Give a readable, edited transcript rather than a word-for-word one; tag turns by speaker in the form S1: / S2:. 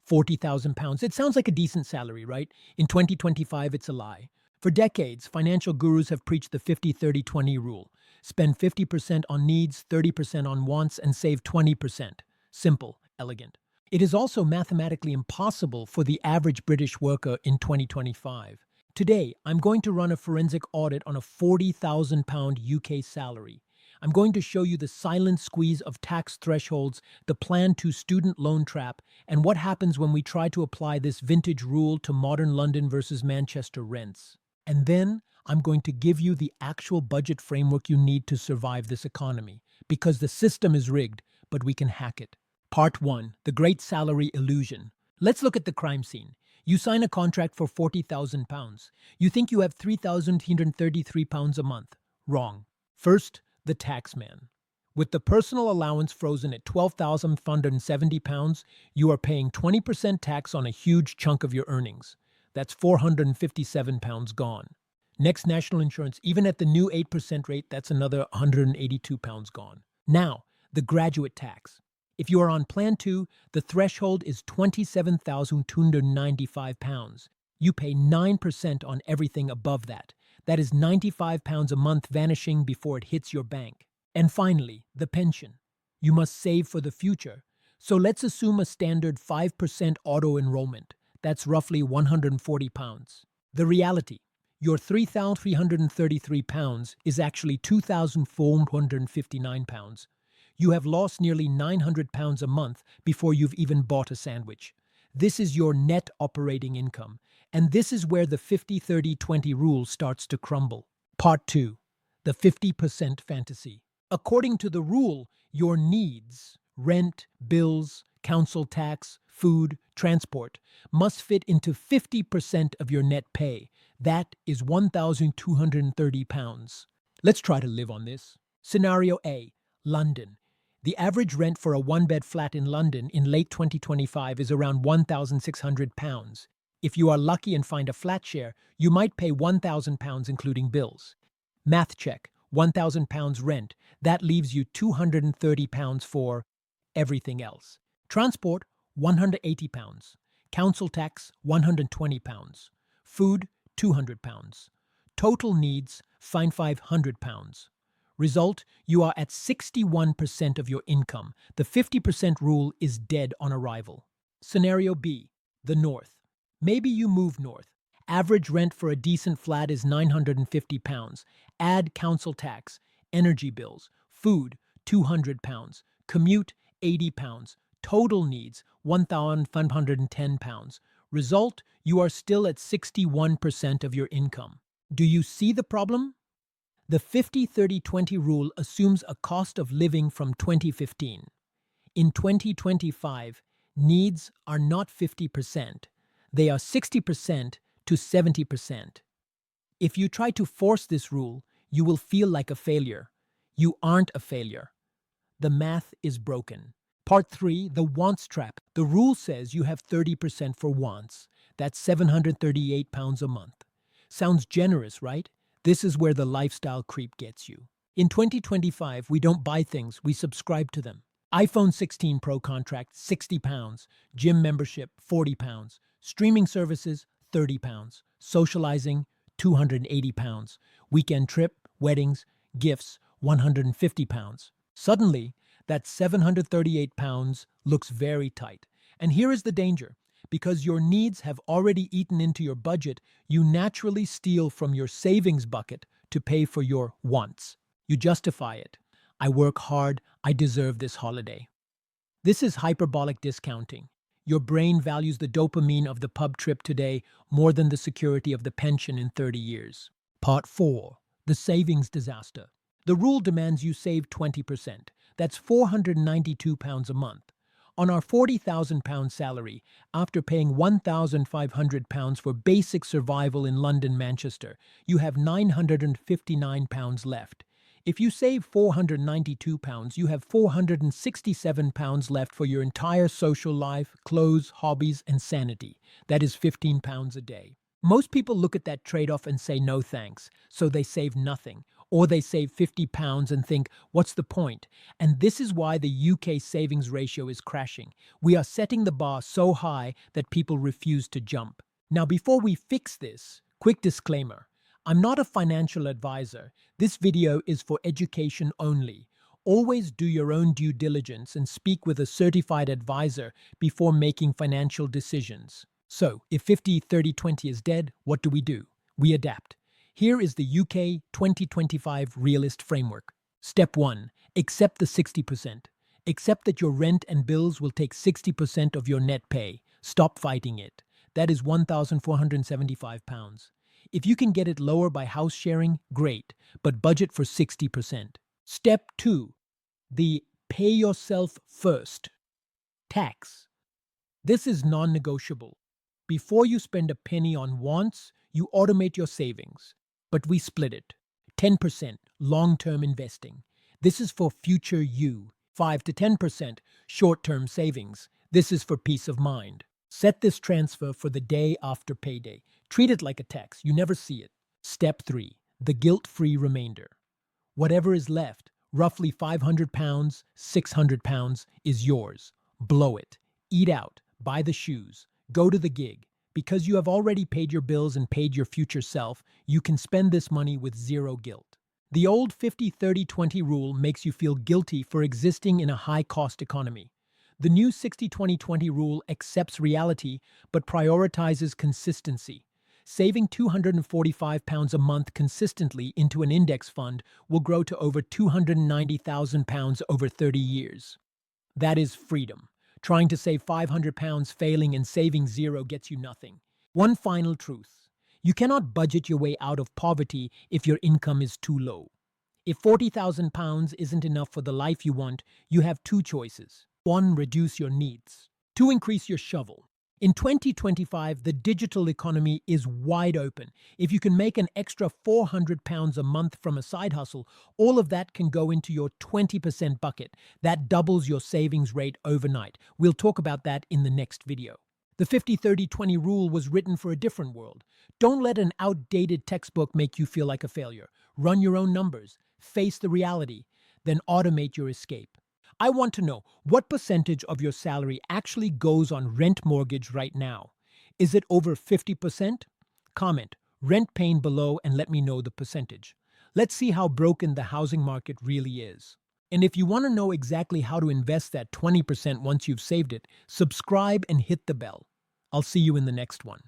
S1: £40,000. It sounds like a decent salary, right? In 2025, it's a lie. For decades, financial gurus have preached the 50-30-20 rule. Spend 50% on needs, 30% on wants, and save 20%. Simple, elegant. It is also mathematically impossible for the average British worker in 2025. Today, I'm going to run a forensic audit on a £40,000 UK salary. I'm going to show you the silent squeeze of tax thresholds, the plan to student loan trap, and what happens when we try to apply this vintage rule to modern London versus Manchester rents. And then I'm going to give you the actual budget framework you need to survive this economy, because the system is rigged, but we can hack it. Part 1. The Great Salary Illusion. Let's look at the crime scene. You sign a contract for £40,000. You think you have £3,333 a month. Wrong. First, the taxman. With the personal allowance frozen at £12,570, you are paying 20% tax on a huge chunk of your earnings. That's £457 gone. Next, national insurance. Even at the new 8% rate, that's another £182 gone. Now, the graduate tax. If you are on Plan 2, the threshold is £27,295. You pay 9% on everything above that. That is £95 a month vanishing before it hits your bank. And finally, the pension. You must save for the future. So let's assume a standard 5% auto-enrollment. That's roughly £140. The reality, your £3,333 is actually £2,459. You have lost nearly £900 a month before you've even bought a sandwich. This is your net operating income, and this is where the 50-30-20 rule starts to crumble. Part 2. The 50% fantasy. According to the rule, your needs, rent, bills, council tax, food, transport, must fit into 50% of your net pay. That is £1,230. Let's try to live on this. Scenario A. London. The average rent for a one-bed flat in London in late 2025 is around £1,600. If you are lucky and find a flat share, you might pay £1,000 including bills. Math check. £1,000 rent. That leaves you £230 for everything else. Transport, £180. Council tax, £120. Food, £200. Total needs, £500. Result, you are at 61% of your income. The 50% rule is dead on arrival. Scenario B. The North. Maybe you move north. Average rent for a decent flat is £950. Add council tax, energy bills, food, £200. Commute, £80. Total needs, £1,510. Result, you are still at 61% of your income. Do you see the problem? The 50-30-20 rule assumes a cost of living from 2015. In 2025, needs are not 50%. They are 60% to 70%. If you try to force this rule, you will feel like a failure. You aren't a failure. The math is broken. Part 3, the wants trap. The rule says you have 30% for wants. That's £738 a month. Sounds generous, right? This is where the lifestyle creep gets you. In 2025, we don't buy things, we subscribe to them. iPhone 16 Pro contract, £60. Gym membership, £40. Streaming services, £30. Socializing, £280. Weekend trip, weddings, gifts, £150. Suddenly, that £738 looks very tight. And here is the danger. Because your needs have already eaten into your budget, you naturally steal from your savings bucket to pay for your wants. You justify it. I work hard, I deserve this holiday. This is hyperbolic discounting. Your brain values the dopamine of the pub trip today more than the security of the pension in 30 years. Part 4. The savings disaster. The rule demands you save 20%. That's £492 a month. On our £40,000 salary, after paying £1,500 for basic survival in London, Manchester, you have £959 left. If you save £492, you have £467 left for your entire social life, clothes, hobbies, and sanity. That is £15 a day. Most people look at that trade-off and say no thanks, so they save nothing, Or they save £50 and think, what's the point? And this is why the UK savings ratio is crashing. We are setting the bar so high that people refuse to jump. Now, before we fix this, quick disclaimer. I'm not a financial advisor. This video is for education only. Always do your own due diligence and speak with a certified advisor before making financial decisions. So, if 50-30-20 is dead, what do? We adapt. Here is the UK 2025 Realist Framework. Step 1. Accept the 60%. Accept that your rent and bills will take 60% of your net pay. Stop fighting it. That is £1,475. If you can get it lower by house sharing, great, but budget for 60%. Step 2. The pay yourself first. Tax. This is non-negotiable. Before you spend a penny on wants, you automate your savings. But we split it. 10% long-term investing. This is for future you. 5 to 10% short-term savings. This is for peace of mind. Set this transfer for the day after payday. Treat it like a tax. You never see it. Step 3. The guilt-free remainder. Whatever is left, roughly £500, £600, is yours. Blow it. Eat out. Buy the shoes. Go to the gig. Because you have already paid your bills and paid your future self, you can spend this money with zero guilt. The old 50-30-20 rule makes you feel guilty for existing in a high-cost economy. The new 60-20-20 rule accepts reality but prioritizes consistency. Saving £245 a month consistently into an index fund will grow to over £290,000 over 30 years. That is freedom. Trying to save £500 failing and saving zero gets you nothing. One final truth. You cannot budget your way out of poverty if your income is too low. If £40,000 isn't enough for the life you want, you have two choices. 1. Reduce your needs. 2. Increase your shovel. In 2025, the digital economy is wide open. If you can make an extra £400 a month from a side hustle, all of that can go into your 20% bucket. That doubles your savings rate overnight. We'll talk about that in the next video. The 50-30-20 rule was written for a different world. Don't let an outdated textbook make you feel like a failure. Run your own numbers, face the reality, then automate your escape. I want to know, what percentage of your salary actually goes on rent mortgage right now? Is it over 50%? Comment, rent paying below, and let me know the percentage. Let's see how broken the housing market really is. And if you want to know exactly how to invest that 20% once you've saved it, subscribe and hit the bell. I'll see you in the next one.